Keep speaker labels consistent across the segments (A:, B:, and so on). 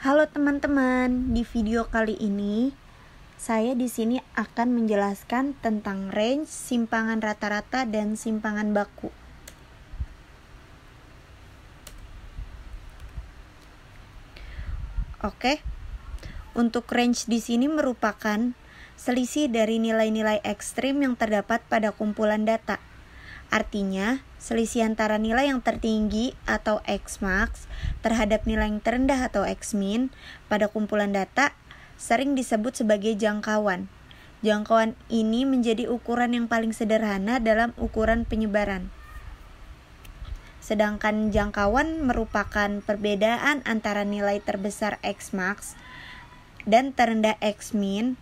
A: Halo teman-teman, di video kali ini saya di sini akan menjelaskan tentang range, simpangan rata-rata dan simpangan baku. Oke. Untuk range di sini merupakan selisih dari nilai-nilai ekstrim yang terdapat pada kumpulan data. Artinya, selisih antara nilai yang tertinggi atau Xmax terhadap nilai yang terendah atau Xmin pada kumpulan data sering disebut sebagai jangkauan. Jangkauan ini menjadi ukuran yang paling sederhana dalam ukuran penyebaran. Sedangkan jangkauan merupakan perbedaan antara nilai terbesar Xmax dan terendah Xmin,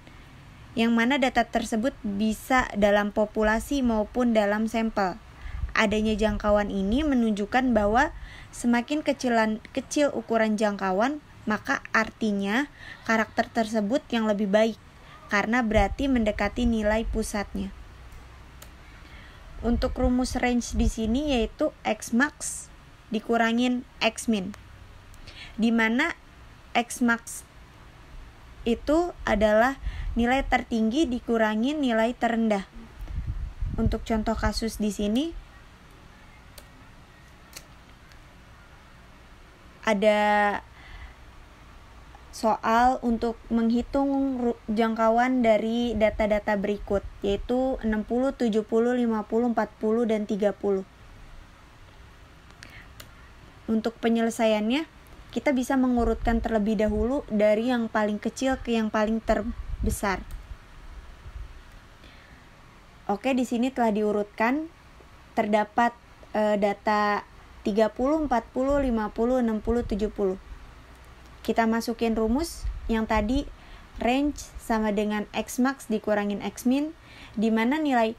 A: yang mana data tersebut bisa dalam populasi maupun dalam sampel. Adanya jangkauan ini menunjukkan bahwa semakin kecil ukuran jangkauan, maka artinya karakter tersebut yang lebih baik, karena berarti mendekati nilai pusatnya. Untuk rumus range di sini yaitu Xmax dikurangin Xmin, di mana Xmax itu adalah nilai tertinggi dikurangi nilai terendah. Untuk contoh kasus di sini ada soal untuk menghitung jangkauan dari data-data berikut, yaitu 60, 70, 50, 40, dan 30. Untuk penyelesaiannya, kita bisa mengurutkan terlebih dahulu dari yang paling kecil ke yang paling terbesar. Oke, di sini telah diurutkan. Terdapat data 30, 40, 50, 60, 70. Kita masukin rumus yang tadi, range sama dengan Xmax dikurangin Xmin, di mana nilai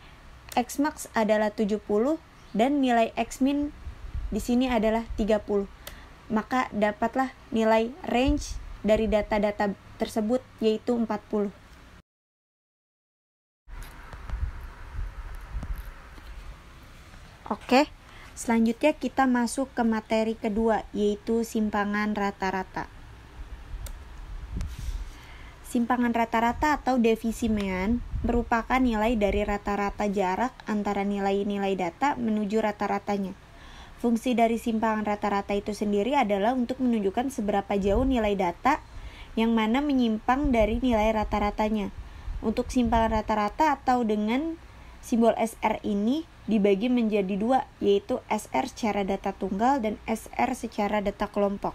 A: Xmax adalah 70 dan nilai Xmin di sini adalah 30. Maka dapatlah nilai range dari data-data tersebut yaitu 40. Oke, selanjutnya kita masuk ke materi kedua, yaitu simpangan rata-rata. Simpangan rata-rata atau defisimean merupakan nilai dari rata-rata jarak antara nilai-nilai data menuju rata-ratanya. Fungsi dari simpangan rata-rata itu sendiri adalah untuk menunjukkan seberapa jauh nilai data yang mana menyimpang dari nilai rata-ratanya. Untuk simpangan rata-rata atau dengan simbol SR ini dibagi menjadi dua, yaitu SR secara data tunggal dan SR secara data kelompok.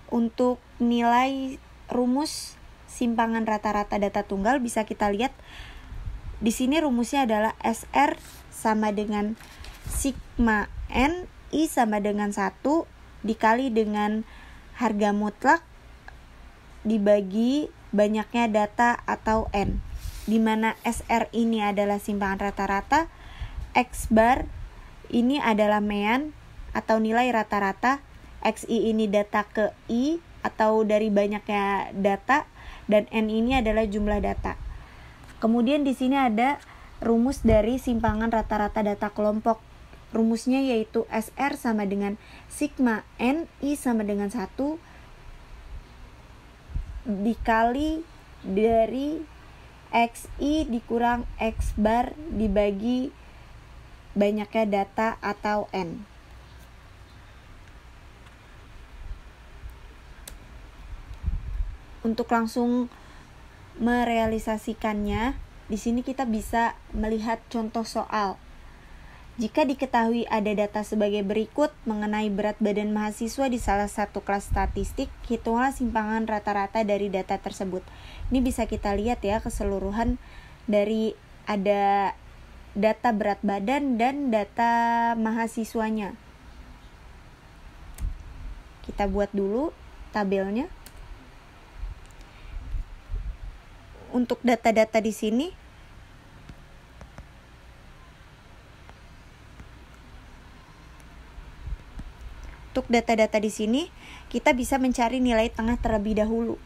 A: Untuk nilai rumus simpangan rata-rata data tunggal bisa kita lihat di sini rumusnya adalah SR sama dengan sigma N I sama dengan 1 dikali dengan harga mutlak dibagi banyaknya data atau N, di mana SR ini adalah simpangan rata-rata, X bar ini adalah mean atau nilai rata-rata, XI ini data ke I atau dari banyaknya data, dan N ini adalah jumlah data. Kemudian di sini ada rumus dari simpangan rata-rata data kelompok. Rumusnya yaitu SR sama dengan sigma N I sama dengan 1 dikali dari XI dikurang X bar dibagi banyaknya data atau N. Untuk langsung merealisasikannya, di sini kita bisa melihat contoh soal. Jika diketahui ada data sebagai berikut mengenai berat badan mahasiswa di salah satu kelas statistik, hitunglah simpangan rata-rata dari data tersebut. Ini bisa kita lihat ya keseluruhan dari ada data berat badan dan data mahasiswanya. Kita buat dulu tabelnya. Untuk data-data di sini kita bisa mencari nilai tengah terlebih dahulu.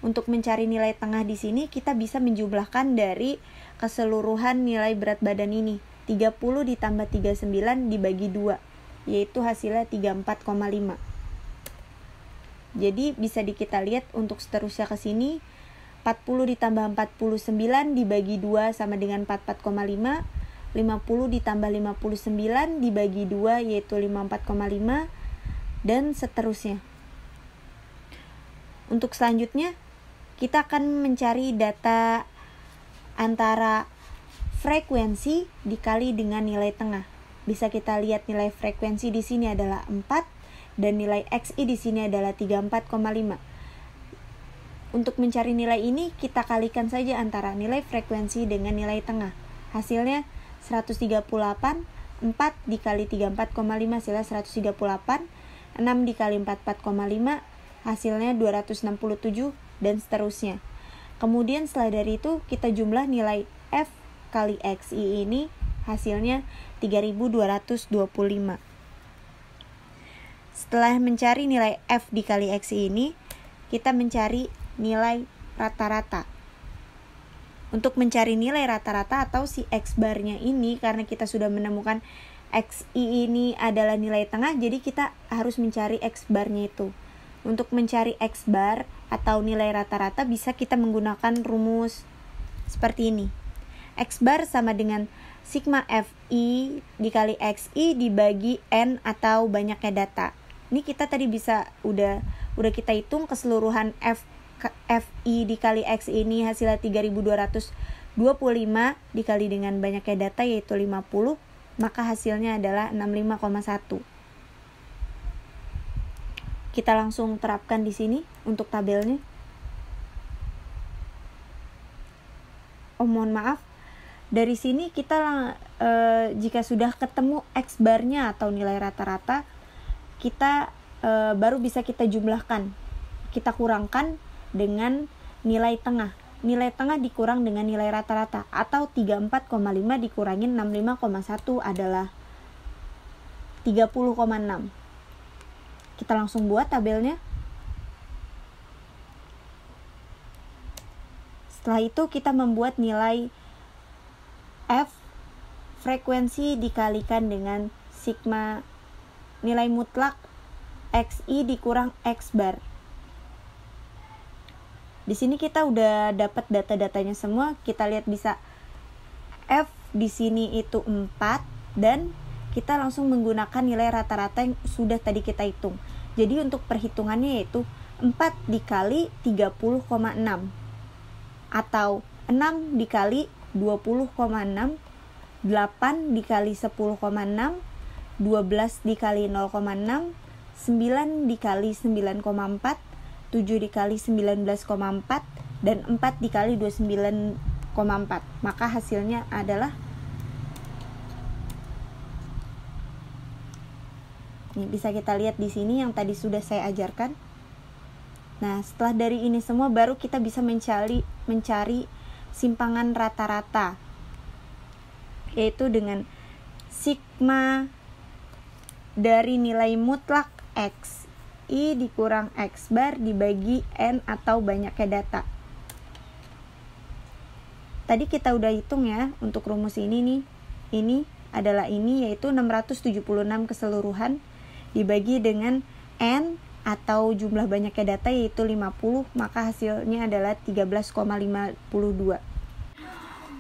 A: Untuk mencari nilai tengah di sini kita bisa menjumlahkan dari keseluruhan nilai berat badan ini. 30 ditambah 39 dibagi 2, yaitu hasilnya 34,5. Jadi bisa kita lihat untuk seterusnya ke sini, 40 ditambah 49 dibagi 2 sama dengan 44,5, 50 ditambah 59 dibagi 2 yaitu 54,5, dan seterusnya. Untuk selanjutnya, kita akan mencari data antara frekuensi dikali dengan nilai tengah. Bisa kita lihat nilai frekuensi di sini adalah 4 dan nilai XI di sini adalah 34,5. Untuk mencari nilai ini kita kalikan saja antara nilai frekuensi dengan nilai tengah. Hasilnya 138, 4 dikali 34,5 hasilnya 138, 6 dikali 44,5 hasilnya 267, dan seterusnya. Kemudian setelah dari itu kita jumlah nilai F kali XI ini hasilnya 3225. Setelah mencari nilai F dikali XI ini, kita mencari nilai rata-rata. Untuk mencari nilai rata-rata atau si X bar-nya ini, karena kita sudah menemukan XI ini adalah nilai tengah, jadi kita harus mencari X bar-nya itu. Untuk mencari X bar atau nilai rata-rata bisa kita menggunakan rumus seperti ini. X bar sama dengan sigma Fi dikali Xi dibagi N atau banyaknya data. Ini kita tadi bisa udah kita hitung keseluruhan Fi dikali Xi ini hasilnya 3225 dikali dengan banyaknya data yaitu 50, maka hasilnya adalah 65,1. Kita langsung terapkan di sini untuk tabelnya. Mohon maaf. Dari sini kita jika sudah ketemu X bar-nya atau nilai rata-rata, kita baru bisa kita jumlahkan. Kita kurangkan dengan nilai tengah. Nilai tengah dikurang dengan nilai rata-rata atau 34,5 dikurangin 65,1 adalah 30,6. Kita langsung buat tabelnya. Setelah itu kita membuat nilai F frekuensi dikalikan dengan sigma nilai mutlak XI dikurang X bar. Di sini kita udah dapat data-datanya semua. Kita lihat bisa F di sini itu 4 dan kita langsung menggunakan nilai rata-rata yang sudah tadi kita hitung. Jadi untuk perhitungannya yaitu 4 dikali 30,6 atau 6 dikali 20,6, 8 dikali 10,6, 12 dikali 0,6, 9 dikali 9,4, 7 dikali 19,4, dan 4 dikali 29,4. Maka hasilnya adalah ini bisa kita lihat di sini yang tadi sudah saya ajarkan. Nah, setelah dari ini semua baru kita bisa mencari simpangan rata-rata, yaitu dengan sigma dari nilai mutlak X I dikurang X bar dibagi N atau banyaknya data. Tadi kita udah hitung ya untuk rumus ini nih. Ini adalah ini yaitu 676 keseluruhan dibagi dengan N atau jumlah banyaknya data yaitu 50, maka hasilnya adalah 13,52.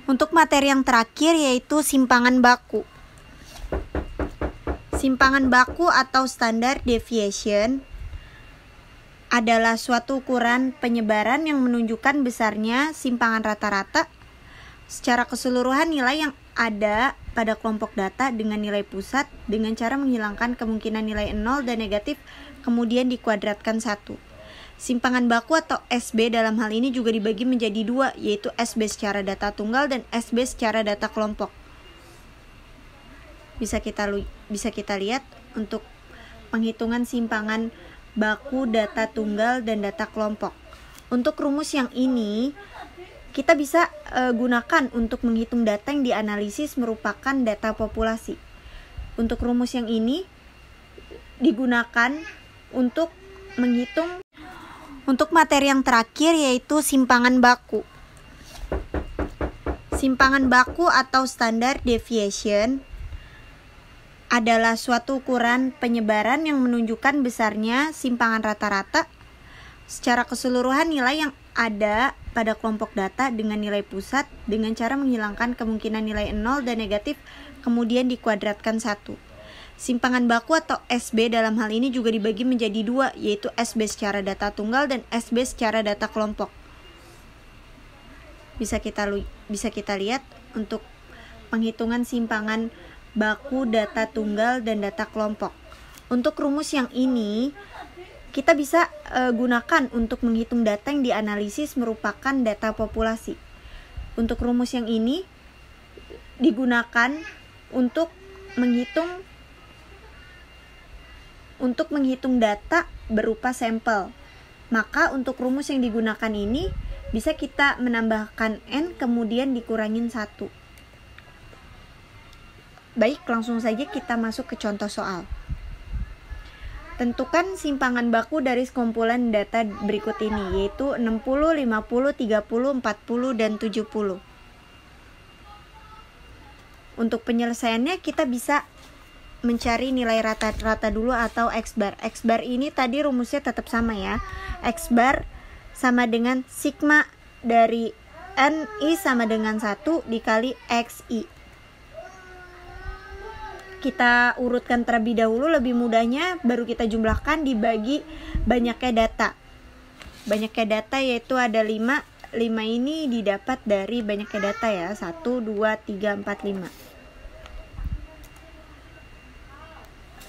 A: Untuk materi yang terakhir yaitu simpangan baku. Simpangan baku atau standard deviation adalah suatu ukuran penyebaran yang menunjukkan besarnya simpangan rata-rata secara keseluruhan nilai yang ada pada kelompok data dengan nilai pusat dengan cara menghilangkan kemungkinan nilai 0 dan negatif kemudian dikuadratkan 1. Simpangan baku atau SB dalam hal ini juga dibagi menjadi dua, yaitu SB secara data tunggal dan SB secara data kelompok. Bisa kita lihat untuk penghitungan simpangan baku data tunggal dan data kelompok. Untuk rumus yang ini kita bisa gunakan untuk menghitung data yang dianalisis merupakan data populasi. Untuk rumus yang ini digunakan untuk menghitung untuk materi yang terakhir yaitu simpangan baku. Simpangan baku atau standard deviation adalah suatu ukuran penyebaran yang menunjukkan besarnya simpangan rata-rata secara keseluruhan nilai yang ada pada kelompok data dengan nilai pusat dengan cara menghilangkan kemungkinan nilai 0 dan negatif kemudian dikuadratkan 1. Simpangan baku atau SB dalam hal ini juga dibagi menjadi dua, yaitu SB secara data tunggal dan SB secara data kelompok. Bisa kita lihat untuk penghitungan simpangan baku data tunggal dan data kelompok. Untuk rumus yang ini kita bisa gunakan untuk menghitung data yang dianalisis merupakan data populasi. Untuk rumus yang ini digunakan untuk menghitung data berupa sampel. Maka untuk rumus yang digunakan ini bisa kita menambahkan N kemudian dikurangin 1. Baik, langsung saja kita masuk ke contoh soal. Tentukan simpangan baku dari sekumpulan data berikut ini, yaitu 60, 50, 30, 40, dan 70. Untuk penyelesaiannya kita bisa mencari nilai rata-rata dulu atau X-bar. X-bar ini tadi rumusnya tetap sama ya. X-bar sama dengan sigma dari NI sama dengan 1 dikali XI. Kita urutkan terlebih dahulu, lebih mudahnya baru kita jumlahkan dibagi banyaknya data. Banyaknya data yaitu ada 5. 5 ini didapat dari banyaknya data ya. 1, 2, 3, 4, 5.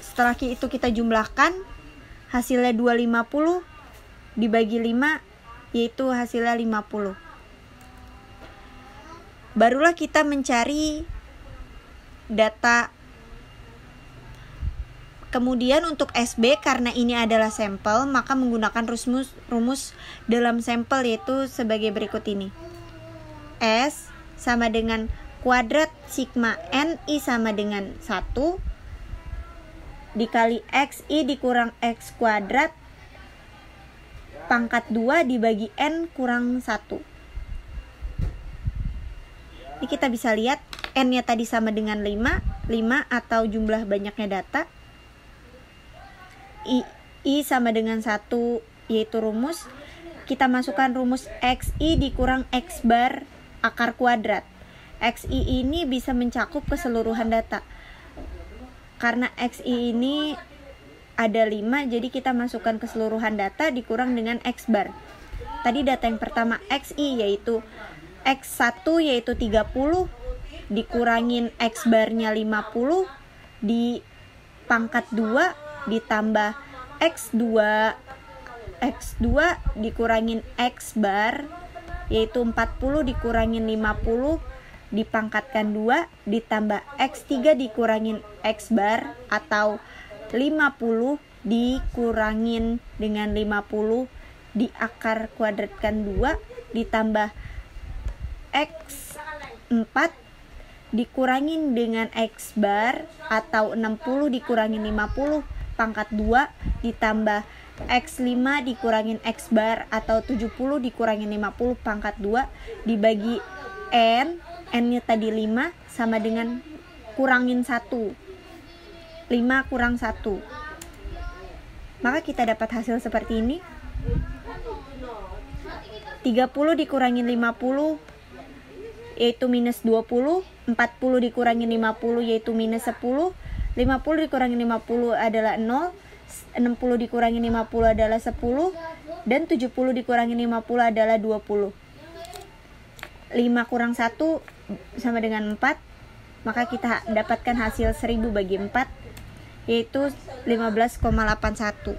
A: Setelah itu kita jumlahkan, hasilnya 250 dibagi 5 yaitu hasilnya 50. Barulah kita mencari data. Kemudian untuk SB, karena ini adalah sampel, maka menggunakan rumus dalam sampel yaitu sebagai berikut ini. S sama dengan kuadrat sigma NI sama dengan 1 dikali XI dikurang X kuadrat pangkat 2 dibagi N kurang 1. Ini kita bisa lihat N-nya tadi sama dengan 5 atau jumlah banyaknya data. I sama dengan 1 yaitu rumus. Kita masukkan rumus XI dikurang X bar akar kuadrat. XI ini bisa mencakup keseluruhan data. Karena XI ini ada 5, jadi kita masukkan keseluruhan data dikurang dengan X bar. Tadi data yang pertama XI yaitu X1 yaitu 30 dikurangin X barnya 50 di pangkat 2 ditambah X2 dikurangin X bar yaitu 40 dikurangin 50 dipangkatkan 2 ditambah X3 dikurangin X bar atau 50 dikurangin dengan 50 diakar kuadratkan 2 ditambah X4 dikurangin dengan X bar atau 60 dikurangin 50 pangkat 2 ditambah X5 dikurangin X bar atau 70 dikurangin 50 pangkat 2 dibagi N-nya tadi 5 sama dengan kurangin 1. 5 kurang 1. Maka kita dapat hasil seperti ini. 30 dikurangin 50 yaitu minus 20, 40 dikurangin 50 yaitu minus 10, 50 dikurangin 50 adalah 0, 60 dikurangin 50 adalah 10, dan 70 dikurangin 50 adalah 20. 5 kurang 1 sama dengan 4, maka kita dapatkan hasil 1000 bagi 4 yaitu 15,81.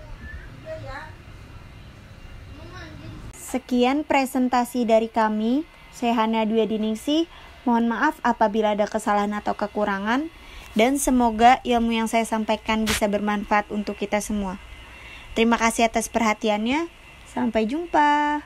A: Sekian presentasi dari kami. Saya Hana Dwi Adiningsih. Mohon maaf apabila ada kesalahan atau kekurangan, dan semoga ilmu yang saya sampaikan bisa bermanfaat untuk kita semua. Terima kasih atas perhatiannya. Sampai jumpa.